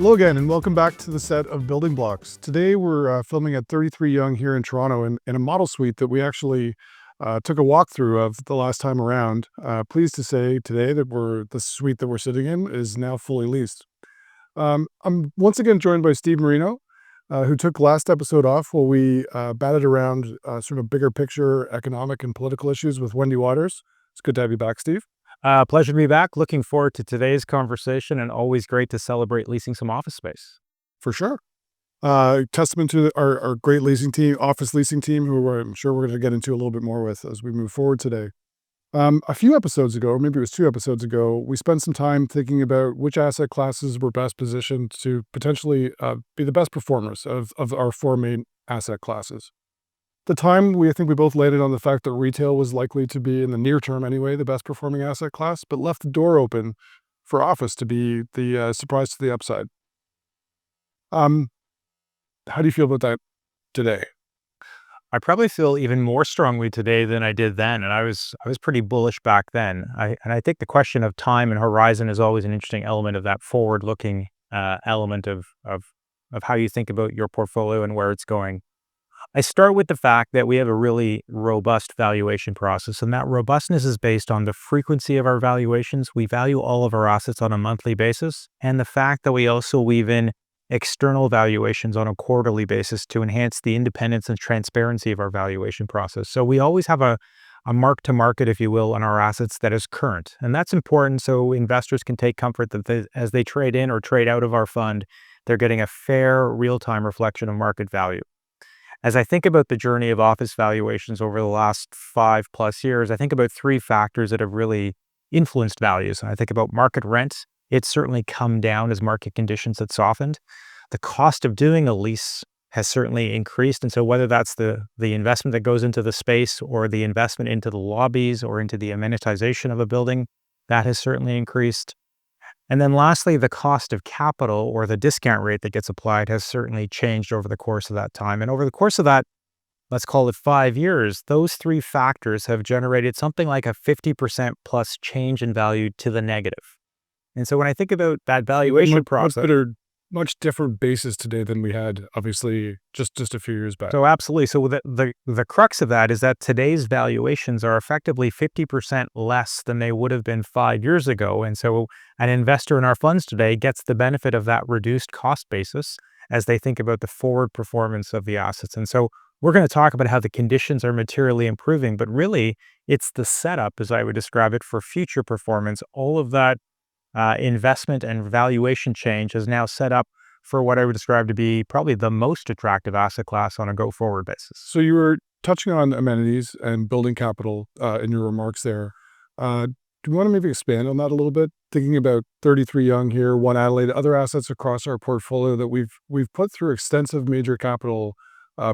Hello again, and welcome back to the set of Building Blocks. Today we're filming at 33 Yonge here in Toronto in a model suite that we actually took a walkthrough of the last time around. Pleased to say today that the suite that we're sitting in is now fully leased. I'm once again joined by Steven Marino, who took last episode off while we batted around sort of bigger picture economic and political issues with Wendy Waters. It's good to have you back, Steve. Pleasure to be back. Looking forward to today's conversation, and always great to celebrate leasing some office space. For sure. Testament to our great leasing team, office leasing team, who I'm sure we're going to get into a little bit more with as we move forward today. A few episodes ago, or maybe it was 2 episodes ago, we spent some time thinking about which asset classes were best positioned to potentially be the best performers of our 4 main asset classes. At the time, I think we both landed on the fact that retail was likely to be, in the near term anyway, the best performing asset class, but left the door open for office to be the surprise to the upside. How do you feel about that today? I probably feel even more strongly today than I did then, and I was pretty bullish back then. I think the question of time and horizon is always an interesting element of that forward-looking element of how you think about your portfolio and where it's going. I start with the fact that we have a really robust valuation process, and that robustness is based on the frequency of our valuations. We value all of our assets on a monthly basis, and the fact that we also weave in external valuations on a quarterly basis to enhance the independence and transparency of our valuation process. So we always have a mark to market, if you will, on our assets that is current. And that's important so investors can take comfort that as they trade in or trade out of our fund, they're getting a fair real-time reflection of market value. As I think about the journey of office valuations over the last 5+ years, I think about 3 factors that have really influenced values. I think about market rent. It's certainly come down as market conditions have softened. The cost of doing a lease has certainly increased. And so whether that's the investment that goes into the space or the investment into the lobbies or into the amenitization of a building, that has certainly increased. And then lastly, the cost of capital or the discount rate that gets applied has certainly changed over the course of that time. And over the course of that, let's call it 5 years, those 3 factors have generated something like a 50% plus change in value to the negative. And so when I think about that valuation process, much different basis today than we had, obviously, just a few years back. So absolutely. So the crux of that is that today's valuations are effectively 50% less than they would have been 5 years ago. And so an investor in our funds today gets the benefit of that reduced cost basis as they think about the forward performance of the assets. And so we're going to talk about how the conditions are materially improving, but really it's the setup, as I would describe it, for future performance. All of that investment and valuation change is now set up for what I would describe to be probably the most attractive asset class on a go-forward basis. So you were touching on amenities and building capital in your remarks there. Do you want to maybe expand on that a little bit? Thinking about 33 Yonge here, One Adelaide, other assets across our portfolio that we've put through extensive major capital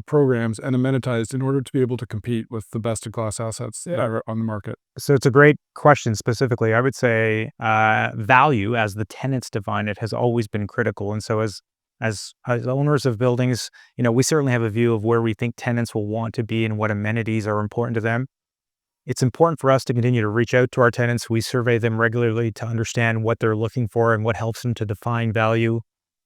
programs and amenitized in order to be able to compete with the best-in-class assets that are on the market. So it's a great question specifically. I would say value, as the tenants define it, has always been critical. And so as owners of buildings, we certainly have a view of where we think tenants will want to be and what amenities are important to them. It's important for us to continue to reach out to our tenants. We survey them regularly to understand what they're looking for and what helps them to define value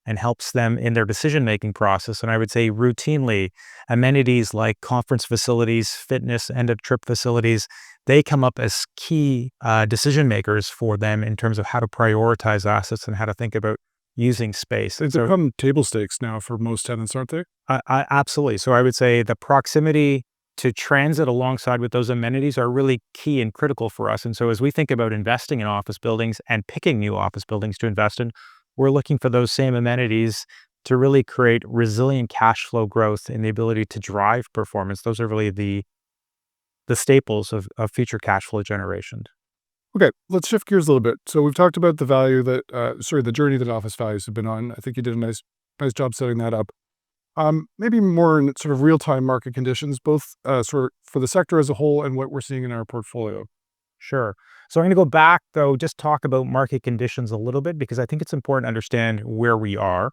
and helps them in their decision-making process. And I would say routinely, amenities like conference facilities, fitness, end-of-trip facilities, they come up as key decision makers for them in terms of how to prioritize assets and how to think about using space. It's become table stakes now for most tenants, aren't they? Absolutely. So I would say the proximity to transit alongside with those amenities are really key and critical for us. And so as we think about investing in office buildings and picking new office buildings to invest in, we're looking for those same amenities to really create resilient cash flow growth and the ability to drive performance. Those are really the staples of future cash flow generation. Okay, let's shift gears a little bit. So we've talked about the journey that office values have been on. I think you did a nice job setting that up. Maybe more in sort of real-time market conditions, both sort of for the sector as a whole and what we're seeing in our portfolio. Sure. So I'm going to go back, though, just talk about market conditions a little bit, because I think it's important to understand where we are.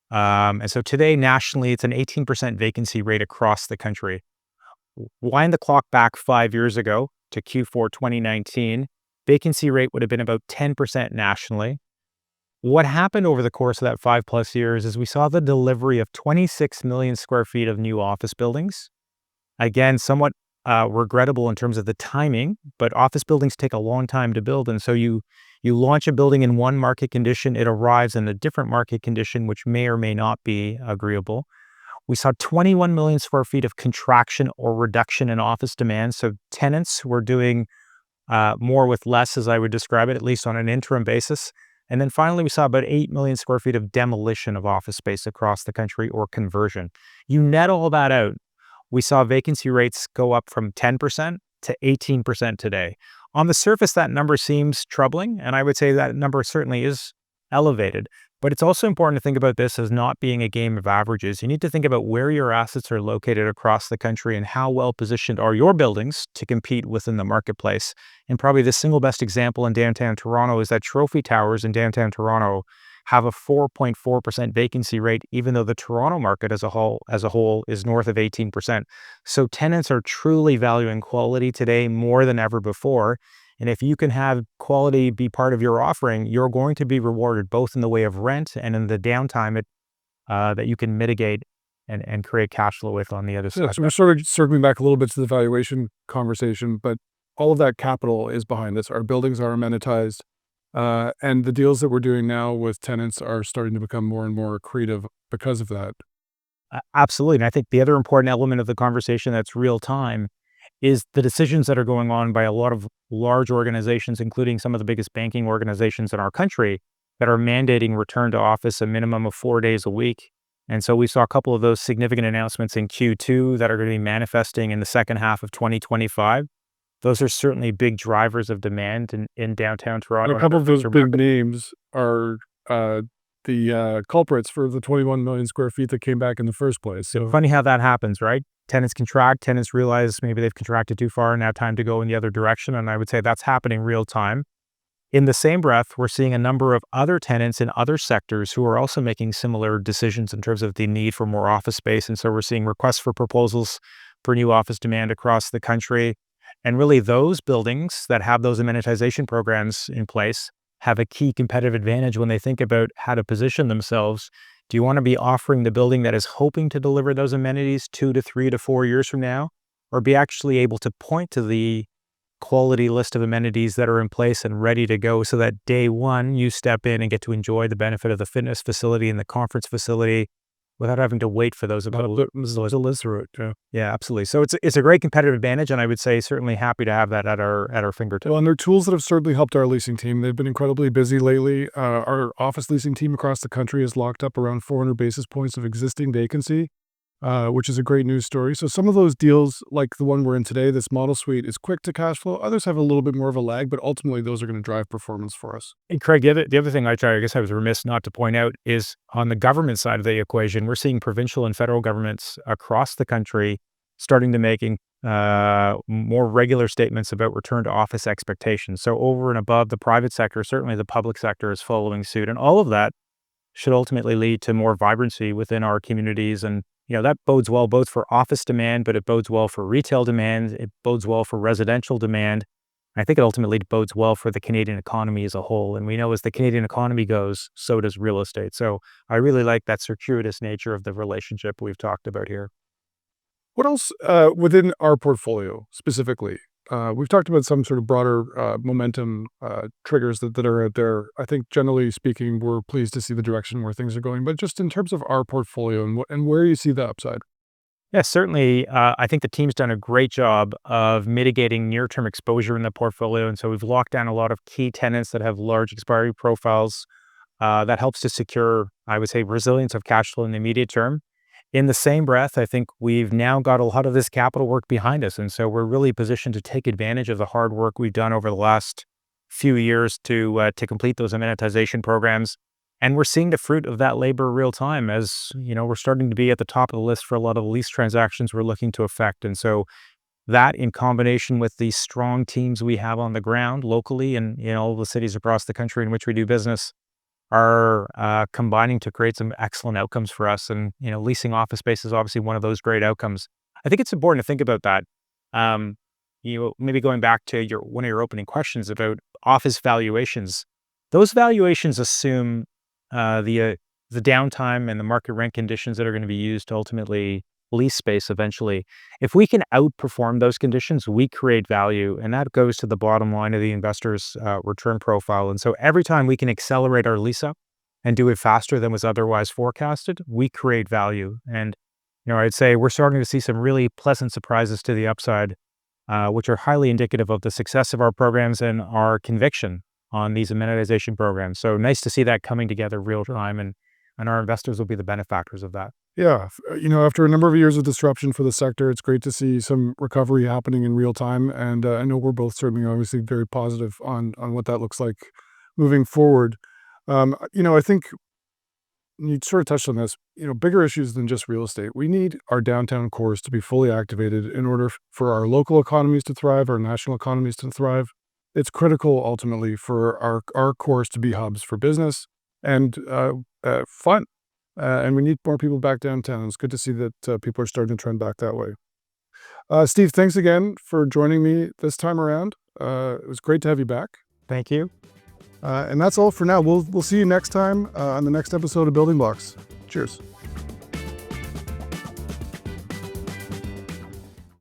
And so today, nationally, it's an 18% vacancy rate across the country. Wind the clock back 5 years ago to Q4 2019, vacancy rate would have been about 10% nationally. What happened over the course of that 5+ years is we saw the delivery of 26 million square feet of new office buildings. Again, somewhat regrettable in terms of the timing, but office buildings take a long time to build. And so you launch a building in one market condition, it arrives in a different market condition, which may or may not be agreeable. We saw 21 million square feet of contraction or reduction in office demand. So tenants were doing more with less, as I would describe it, at least on an interim basis. And then finally, we saw about 8 million square feet of demolition of office space across the country or conversion. You net all that out, we saw vacancy rates go up from 10% to 18% today. On the surface, that number seems troubling, and I would say that number certainly is elevated. But it's also important to think about this as not being a game of averages. You need to think about where your assets are located across the country and how well positioned are your buildings to compete within the marketplace. And probably the single best example in downtown Toronto is that Trophy Towers in downtown Toronto have a 4.4% vacancy rate, even though the Toronto market as a whole is north of 18%. So tenants are truly valuing quality today more than ever before. And if you can have quality be part of your offering, you're going to be rewarded both in the way of rent and in the downtime that you can mitigate and create cash flow with on the other Yeah, side. so we're sort of circling back a little bit to the valuation conversation, but all of that capital is behind this. Our buildings are amenitized, and the deals that we're doing now with tenants are starting to become more and more accretive because of that. Absolutely. And I think the other important element of the conversation that's real time is the decisions that are going on by a lot of large organizations, including some of the biggest banking organizations in our country, that are mandating return to office a minimum of 4 days a week. And so we saw a couple of those significant announcements in Q2 that are going to be manifesting in the second half of 2025. Those are certainly big drivers of demand in downtown And Toronto. a And couple other of those major big markets. names are the culprits for the 21 million square feet that came back in the first place. So Funny how that happens, right? Tenants contract, tenants realize maybe they've contracted too far, now time to go in the other direction. And I would say that's happening real time. In the same breath, we're seeing a number of other tenants in other sectors who are also making similar decisions in terms of the need for more office space. And so we're seeing requests for proposals for new office demand across the country. And really, those buildings that have those amenitization programs in place have a key competitive advantage when they think about how to position themselves. Do you want to be offering the building that is hoping to deliver those amenities 2 to 3 to 4 years from now, or be actually able to point to the quality list of amenities that are in place and ready to go so that day one you step in and get to enjoy the benefit of the fitness facility and the conference facility without having to wait for those to live through it. Yeah. Yeah, absolutely. So it's a great competitive advantage, and I would say certainly happy to have that at our fingertips. Well, and they're tools that have certainly helped our leasing team. They've been incredibly busy lately. Our office leasing team across the country has locked up around 400 basis points of existing vacancy, which is a great news story. So some of those deals, like the one we're in today, this model suite is quick to cash flow. Others have a little bit more of a lag, but ultimately those are going to drive performance for us. And Craig, the other thing I guess I was remiss not to point out is on the government side of the equation, we're seeing provincial and federal governments across the country starting to making more regular statements about return to office expectations. So over and above the private sector, certainly the public sector is following suit, and all of that should ultimately lead to more vibrancy within our communities. And that bodes well both for office demand, but it bodes well for retail demand. It bodes well for residential demand. I think it ultimately bodes well for the Canadian economy as a whole. And we know as the Canadian economy goes, so does real estate. So I really like that circuitous nature of the relationship we've talked about here. What else within our portfolio specifically? We've talked about some sort of broader momentum triggers that are out there. I think generally speaking, we're pleased to see the direction where things are going. But just in terms of our portfolio and where you see the upside. Yeah, certainly. I think the team's done a great job of mitigating near-term exposure in the portfolio. And so we've locked down a lot of key tenants that have large expiry profiles. That helps to secure, I would say, resilience of cash flow in the immediate term. In the same breath, I think we've now got a lot of this capital work behind us. And so we're really positioned to take advantage of the hard work we've done over the last few years to complete those amenitization programs. And we're seeing the fruit of that labor real time as, we're starting to be at the top of the list for a lot of lease transactions we're looking to effect. And so that in combination with the strong teams we have on the ground locally and in all the cities across the country in which we do business are combining to create some excellent outcomes for us. And, leasing office space is obviously one of those great outcomes. I think it's important to think about that. Maybe going back to one of your opening questions about office valuations, those valuations assume the downtime and the market rent conditions that are going to be used to ultimately lease space eventually. If we can outperform those conditions, we create value, and that goes to the bottom line of the investor's return profile. And so every time we can accelerate our lease up and do it faster than was otherwise forecasted, we create value. And I'd say we're starting to see some really pleasant surprises to the upside, which are highly indicative of the success of our programs and our conviction on these amenitization programs. So nice to see that coming together real time, and our investors will be the benefactors of that. Yeah, after a number of years of disruption for the sector, it's great to see some recovery happening in real time, and I know we're both certainly obviously very positive on what that looks like moving forward. I think you sort of touched on this, bigger issues than just real estate. We need our downtown cores to be fully activated in order for our local economies to thrive, our national economies to thrive. It's critical ultimately for our cores to be hubs for business and fun. And we need more people back downtown. It's good to see that people are starting to trend back that way. Steve, thanks again for joining me this time around. It was great to have you back. Thank you. And that's all for now. We'll see you next time on the next episode of Building Blocks. Cheers.